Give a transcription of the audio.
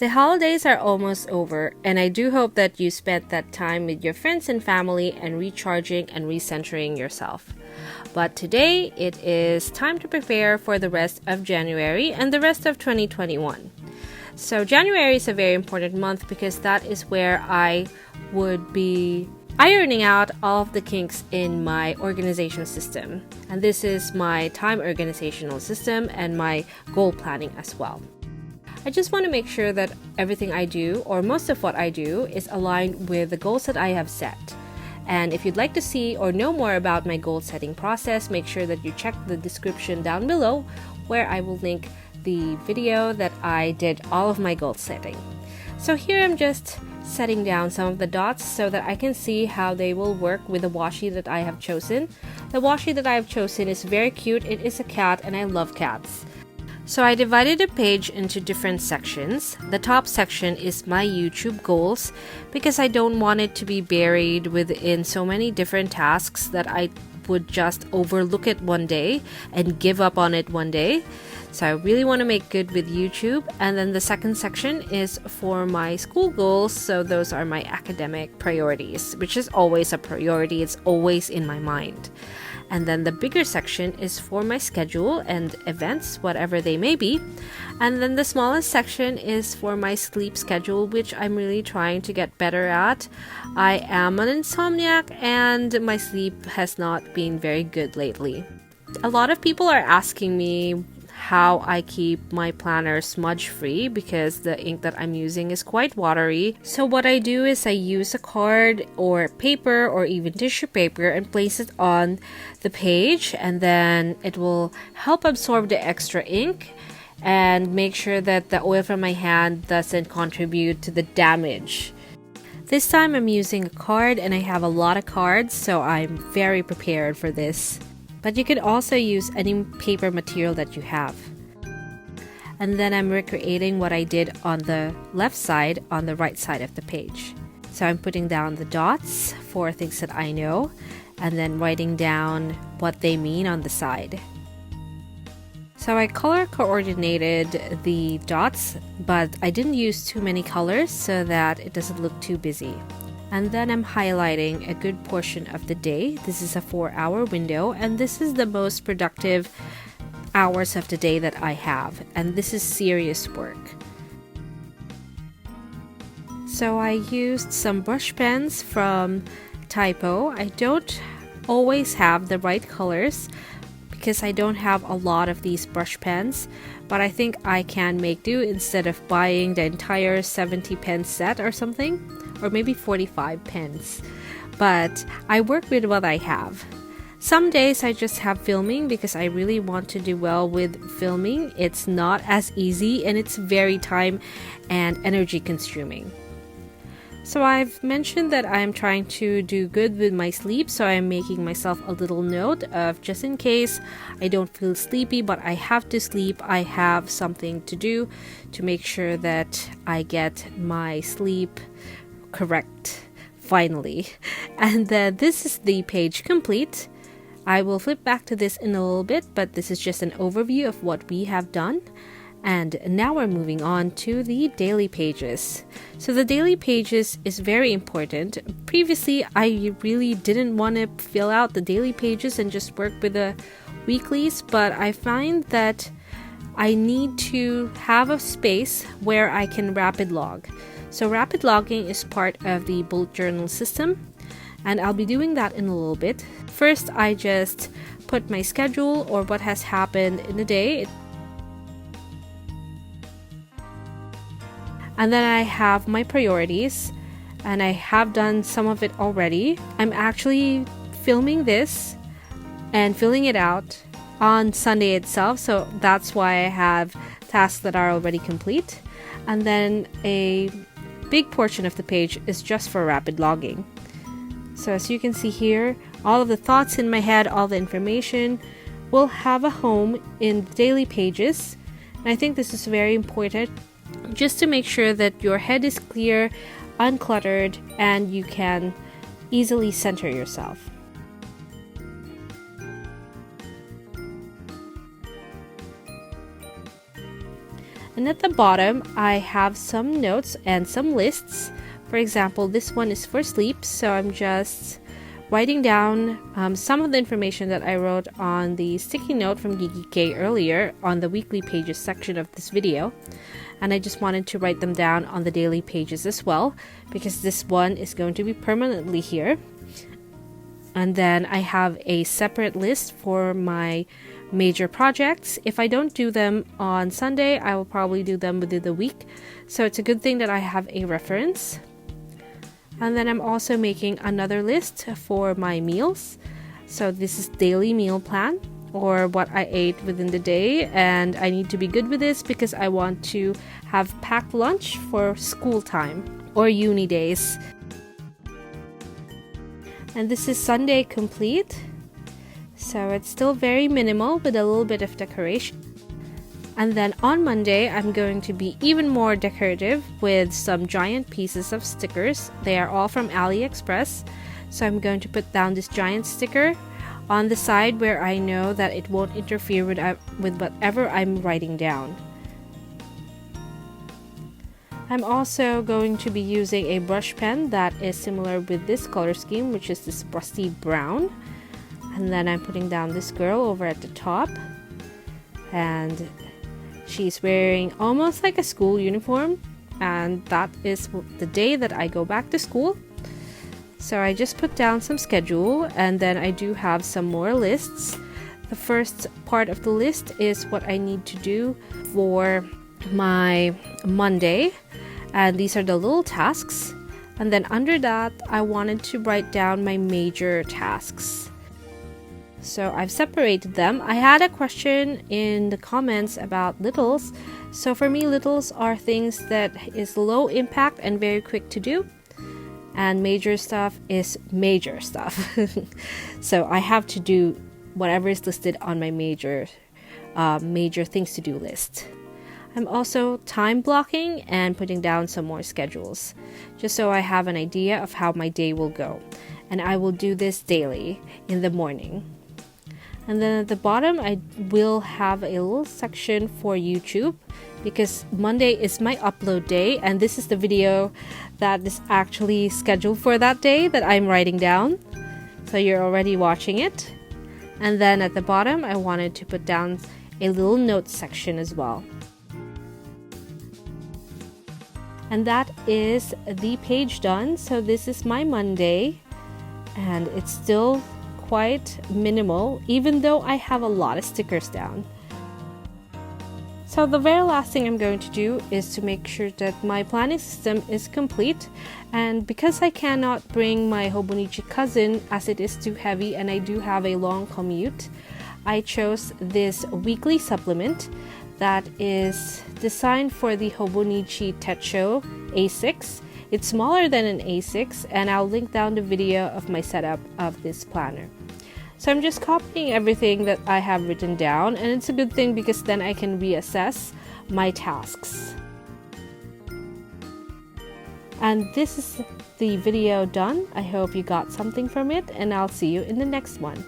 The holidays are almost over, and I do hope that you spent that time with your friends and family and recharging and recentering yourself. But today, it is time to prepare for the rest of January and the rest of 2021. So January is a very important month because that is where I would be ironing out all of the kinks in my organization system. And this is my time organizational system and my goal planning as well. I just want to make sure that everything I do, or most of what I do, is aligned with the goals that I have set. And if you'd like to see or know more about my goal setting process, make sure that you check the description down below where I will link the video that I did all of my goal setting. So here I'm just setting down some of the dots so that I can see how they will work with the washi that I have chosen. The washi that I have chosen is very cute. It is a cat and I love cats. So I divided the page into different sections. The top section is my YouTube goals because I don't want it to be buried within so many different tasks that I would just overlook it one day and give up on it one day. So I really want to make good with YouTube. And then the second section is for my school goals. So those are my academic priorities, which is always a priority. It's always in my mind. And then the bigger section is for my schedule and events, whatever they may be. And then the smallest section is for my sleep schedule, which I'm really trying to get better at. I am an insomniac and my sleep has not been very good lately. A lot of people are asking me how I keep my planner smudge free because the ink that I'm using is quite watery. So what I do is I use a card or paper or even tissue paper and place it on the page, and then it will help absorb the extra ink and make sure that the oil from my hand doesn't contribute to the damage. This time I'm using a card and I have a lot of cards, so I'm very prepared for this. But you could also use any paper material that you have. And then I'm recreating what I did on the left side on the right side of the page. So I'm putting down the dots for things that I know and then writing down what they mean on the side. So I color coordinated the dots, but I didn't use too many colors so that it doesn't look too busy. And then I'm highlighting a good portion of the day. This is a 4-hour window, and this is the most productive hours of the day that I have. And this is serious work. So I used some brush pens from Typo. I don't always have the right colors because I don't have a lot of these brush pens, but I think I can make do instead of buying the entire 70 pen set or something. Or maybe 45 pens, but I work with what I have. Some days I just have filming because I really want to do well with filming. It's not as easy and it's very time and energy consuming. So I've mentioned that I'm trying to do good with my sleep, so I'm making myself a little note of just in case I don't feel sleepy but I have to sleep, I have something to do to make sure that I get my sleep correct finally. And this is the page complete. I will flip back to this in a little bit, but this is just an overview of what we have done. And now we're moving on to the daily pages. So the daily pages is very important. Previously, I really didn't want to fill out the daily pages and just work with the weeklies, but I find that I need to have a space where I can rapid log. So rapid logging is part of the bullet journal system, and I'll be doing that in a little bit. First, I just put my schedule or what has happened in the day. And then I have my priorities, and I have done some of it already. I'm actually filming this and filling it out on Sunday itself, so that's why I have tasks that are already complete. And then a big portion of the page is just for rapid logging. So as you can see here, all of the thoughts in my head, all the information will have a home in the daily pages. And I think this is very important just to make sure that your head is clear, uncluttered, and you can easily center yourself. And at the bottom, I have some notes and some lists. For example, this one is for sleep, so I'm just writing down some of the information that I wrote on the sticky note from 𝒕𝒉�𝒔 earlier on the weekly pages section of this video. And I just wanted to write them down on the daily pages as well, because this one is going to be permanently here. And then I have a separate list for my major projects. If I don't do them on Sunday, I will probably do them within the week. So it's a good thing that I have a reference. And then I'm also making another list for my meals. So this is daily meal plan, or what I ate within the day, and I need to be good with this because I want to have packed lunch for school time or uni days. And this is Sunday complete, so it's still very minimal with a little bit of decoration. And then on Monday, I'm going to be even more decorative with some giant pieces of stickers. They are all from AliExpress. So I'm going to put down this giant sticker on the side where I know that it won't interfere with whatever I'm writing down. I'm also going to be using a brush pen that is similar with this color scheme, which is this rusty brown. And then I'm putting down this girl over at the top. And she's wearing almost like a school uniform, and that is the day that I go back to school. So I just put down some schedule, and then I do have some more lists. The first part of the list is what I need to do for my Monday, and these are the little tasks. And then under that, I wanted to write down my major tasks. So I've separated them. I had a question in the comments about littles. So for me, littles are things that is low impact and very quick to do. And major stuff is major stuff. So I have to do whatever is listed on my major things to do list. I'm also time blocking and putting down some more schedules, just so I have an idea of how my day will go. And I will do this daily in the morning. And then at the bottom, I will have a little section for YouTube, because Monday is my upload day, and this is the video that is actually scheduled for that day that I'm writing down. So you're already watching it. And then at the bottom, I wanted to put down a little notes section as well. And that is the page done. So this is my Monday, and it's still quite minimal, even though I have a lot of stickers down. So the very last thing I'm going to do is to make sure that my planning system is complete. And because I cannot bring my Hobonichi Cousin as it is too heavy and I do have a long commute, I chose this weekly supplement that is designed for the Hobonichi Techo A6. It's smaller than an A6, and I'll link down the video of my setup of this planner. So I'm just copying everything that I have written down, and it's a good thing because then I can reassess my tasks. And this is the video done. I hope you got something from it, and I'll see you in the next one.